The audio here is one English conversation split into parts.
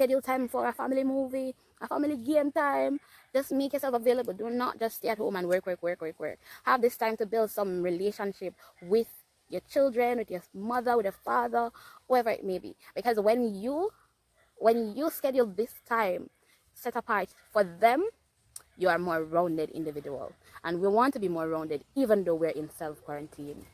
schedule time for a family movie, a family game time. Just make yourself available. Do not just stay at home and work. Have this time to build some relationship with your children, with your mother, with your father, whoever it may be. Because when you schedule this time set apart for them, you are a more rounded individual. And we want to be more rounded even though we're in self-quarantine.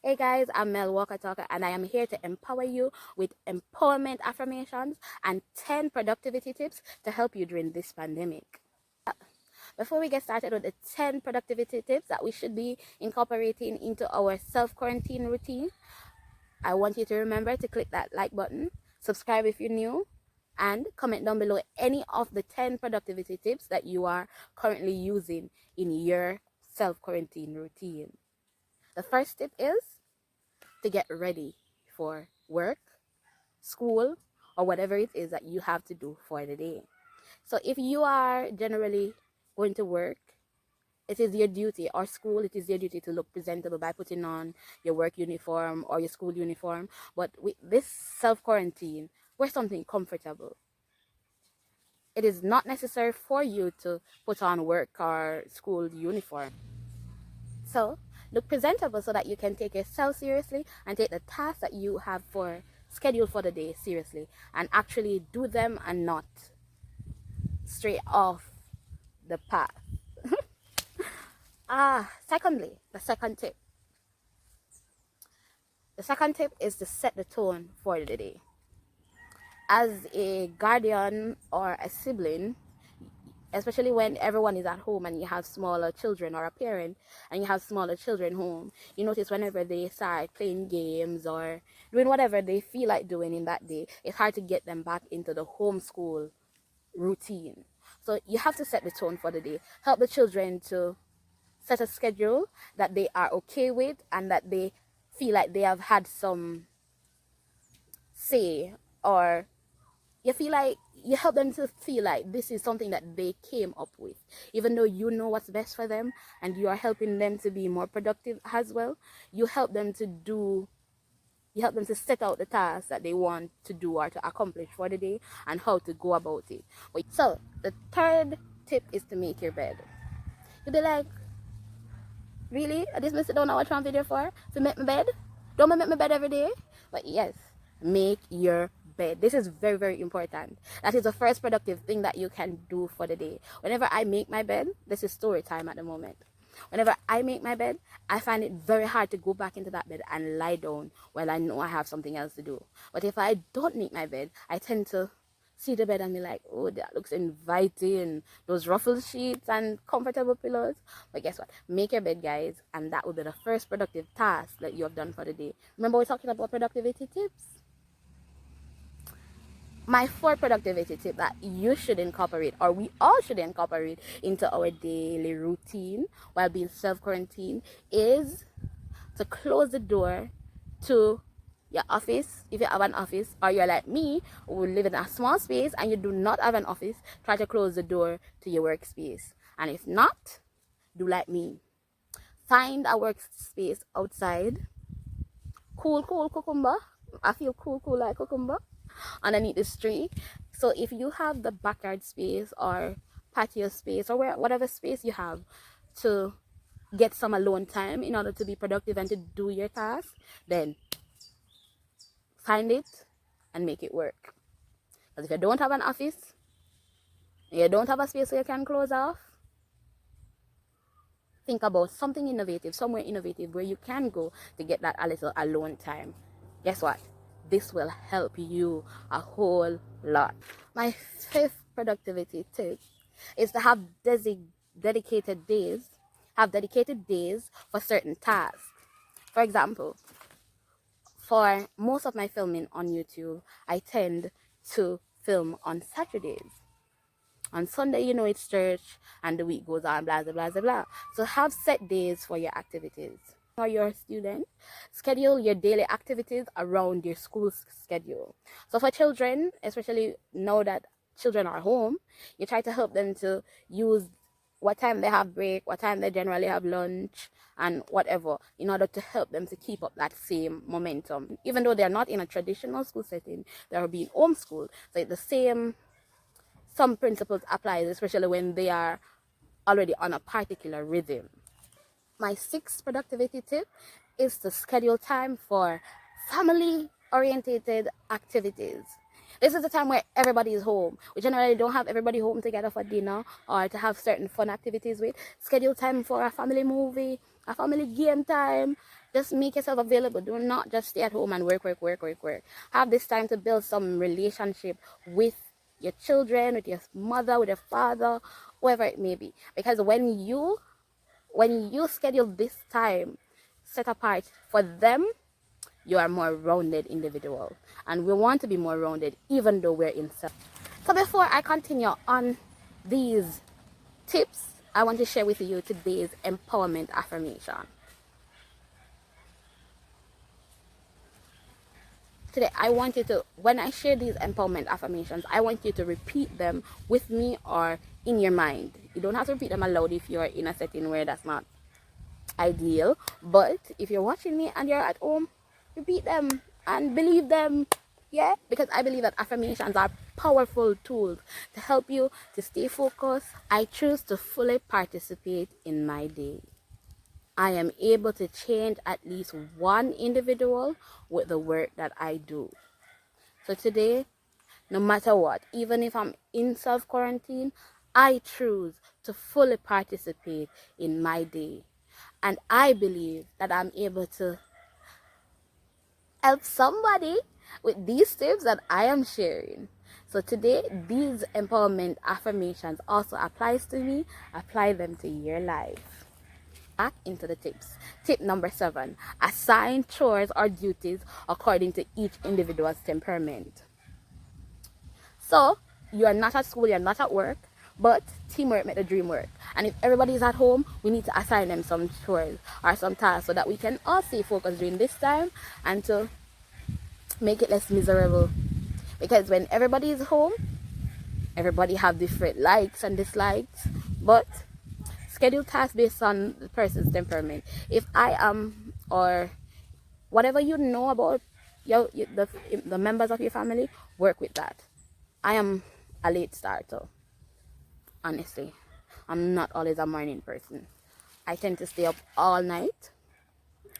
Hey guys, I'm Mel Walker Talker, and I am here to empower you with empowerment affirmations and 10 productivity tips to help you during this pandemic. Before we get started with the 10 productivity tips that we should be incorporating into our self-quarantine routine, I want you to remember to click that like button, subscribe if you're new, and comment down below any of the 10 productivity tips that you are currently using in your self-quarantine routine. The first tip is to get ready for work, school, or whatever it is that you have to do for the day. So if you are generally going to work, it is your duty, or school, it is your duty to look presentable by putting on your work uniform or your school uniform. But with this self-quarantine, wear something comfortable. It is not necessary for you to put on work or school uniform. So look presentable so that you can take yourself seriously and take the tasks that you have for scheduled for the day seriously and actually do them and not stray off the path. Secondly, the second tip. The second tip is to set the tone for the day. As a guardian or a sibling, especially when everyone is at home and you have smaller children, or a parent and you have smaller children home, you notice whenever they start playing games or doing whatever they feel like doing in that day, it's hard to get them back into the homeschool routine. So you have to set the tone for the day. Help the children to set a schedule that they are okay with and that they feel like they have had some say, or you feel like you help them to feel like this is something that they came up with, even though you know what's best for them and you are helping them to be more productive as well. You help them to set out the tasks that they want to do or to accomplish for the day and how to go about it. So the third tip is to make your bed. You'll be like, really? I just sit down and watch one video for to make my bed? Don't I make my bed every day? But yes, make your bed. This is very, very important. That is the first productive thing that you can do for the day. Whenever I make my bed, this is story time at the moment. Whenever I make my bed, I find it very hard to go back into that bed and lie down while I know I have something else to do. But if I don't make my bed, I tend to see the bed and be like, oh, that looks inviting, those ruffled sheets and comfortable pillows. But guess what? Make your bed, guys, and that will be the first productive task that you have done for the day. Remember, we're talking about productivity tips. My fourth productivity tip that you should incorporate, or we all should incorporate into our daily routine while being self-quarantine, is to close the door to your office. If you have an office, or you're like me who live in a small space and you do not have an office, try to close the door to your workspace. And if not, do like me. Find a workspace outside. Cool cucumber. I feel cool like cucumber underneath this tree. So if you have the backyard space or patio space or whatever space you have to get some alone time in order to be productive and to do your task, then find it and make it work. Because if you don't have an office, you don't have a space where you can close off, think about something innovative, somewhere innovative where you can go to get that a little alone time. Guess what? This will help you a whole lot. My fifth productivity tip is to have dedicated days for certain tasks. For example, for most of my filming on YouTube, I tend to film on Saturdays. On Sunday, you know, it's church and the week goes on, blah, blah, blah, blah, blah. So have set days for your activities. Or your student, schedule your daily activities around your school schedule. So for children, especially now that children are home, you try to help them to use what time they have break, what time they generally have lunch, and whatever, in order to help them to keep up that same momentum. Even though they're not in a traditional school setting, they're being homeschooled. So the same, some principles apply, especially when they are already on a particular rhythm. My sixth productivity tip is to schedule time for family orientated activities. This is the time where everybody is home. We generally don't have everybody home together for dinner or to have certain fun activities with. Schedule time for a family movie, a family game time. Just make yourself available. Do not just stay at home and work. Have this time to build some relationship with your children, with your mother, with your father, whoever it may be. Because when you schedule this time set apart for them, you are a more rounded individual, and we want to be more rounded even though we're in self. So before I continue on these tips, I want to share with you today's empowerment affirmation. Today I want you to, when I share these empowerment affirmations, I want you to repeat them with me or in your mind. You don't have to repeat them aloud if you're in a setting where that's not ideal, but if you're watching me and you're at home, repeat them and believe them. Yeah, because I believe that affirmations are powerful tools to help you to stay focused. I choose to fully participate in my day. I am able to change at least one individual with the work that I do. So today, no matter what, even if I'm in self-quarantine, I choose to fully participate in my day. And I believe that I'm able to help somebody with these tips that I am sharing. So today, these empowerment affirmations also applies to me. Apply them to your life. Back into the tips. Tip number 7. Assign chores or duties according to each individual's temperament. So, you are not at school, you're not at work, but teamwork make the dream work. And if everybody's at home, we need to assign them some chores or some tasks so that we can all stay focused during this time and to make it less miserable. Because when everybody is home, everybody have different likes and dislikes, but schedule tasks based on the person's temperament. If I am, or whatever you know about the members of your family, work with that. I am a late starter, honestly. I'm not always a morning person. I tend to stay up all night,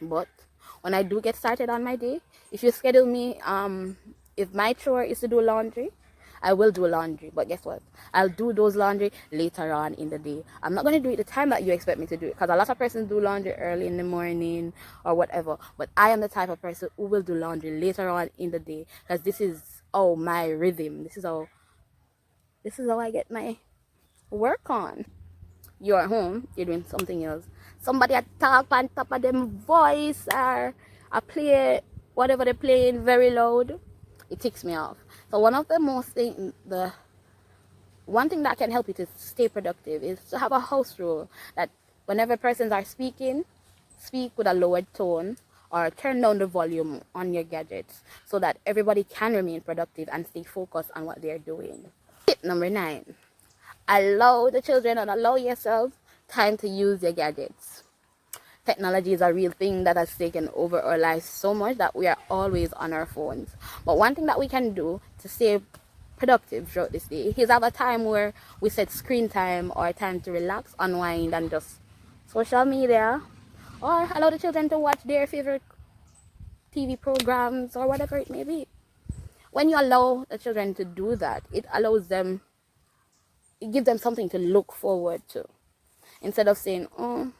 but when I do get started on my day, if you schedule me, if my chore is to do laundry, I will do laundry. But guess what? I'll do those laundry later on in the day. I'm not going to do it the time that you expect me to do it, because a lot of persons do laundry early in the morning or whatever. But I am the type of person who will do laundry later on in the day, because this is my rhythm. This is how I get my work on. You're at home, you're doing something else. Somebody a talk on top of them voice, or I play whatever they're playing very loud. It ticks me off. So one thing that can help you to stay productive is to have a house rule that whenever persons are speaking, speak with a lowered tone or turn down the volume on your gadgets so that everybody can remain productive and stay focused on what they're doing. Tip number 9. Allow the children and allow yourself time to use your gadgets. Technology is a real thing that has taken over our lives so much that we are always on our phones. But one thing that we can do to stay productive throughout this day is have a time where we set screen time or time to relax, unwind, and just social media, or allow the children to watch their favorite TV programs or whatever it may be. When you allow the children to do that, it gives them something to look forward to. Instead of saying, oh,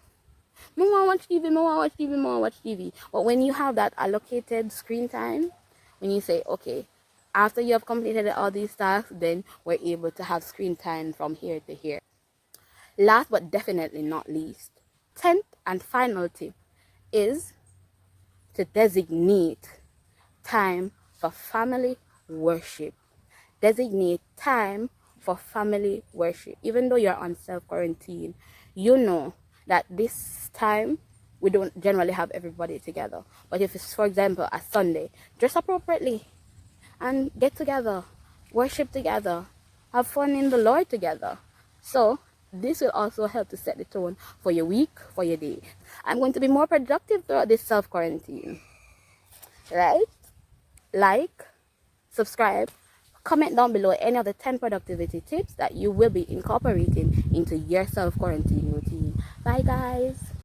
I want to watch TV. But when you have that allocated screen time, when you say, okay, after you have completed all these tasks, then we're able to have screen time from here to here. Last but definitely not least, 10th and final tip is to designate time for family worship. Designate time for family worship. Even though you're on self-quarantine, you know that this time we don't generally have everybody together. But if it's, for example, a Sunday, dress appropriately and get together, worship together, have fun in the Lord together. So this will also help to set the tone for your week, for your day. I'm going to be more productive throughout this self-quarantine. Right? Like, subscribe, comment down below any of the 10 productivity tips that you will be incorporating into your self-quarantine routine. Bye guys.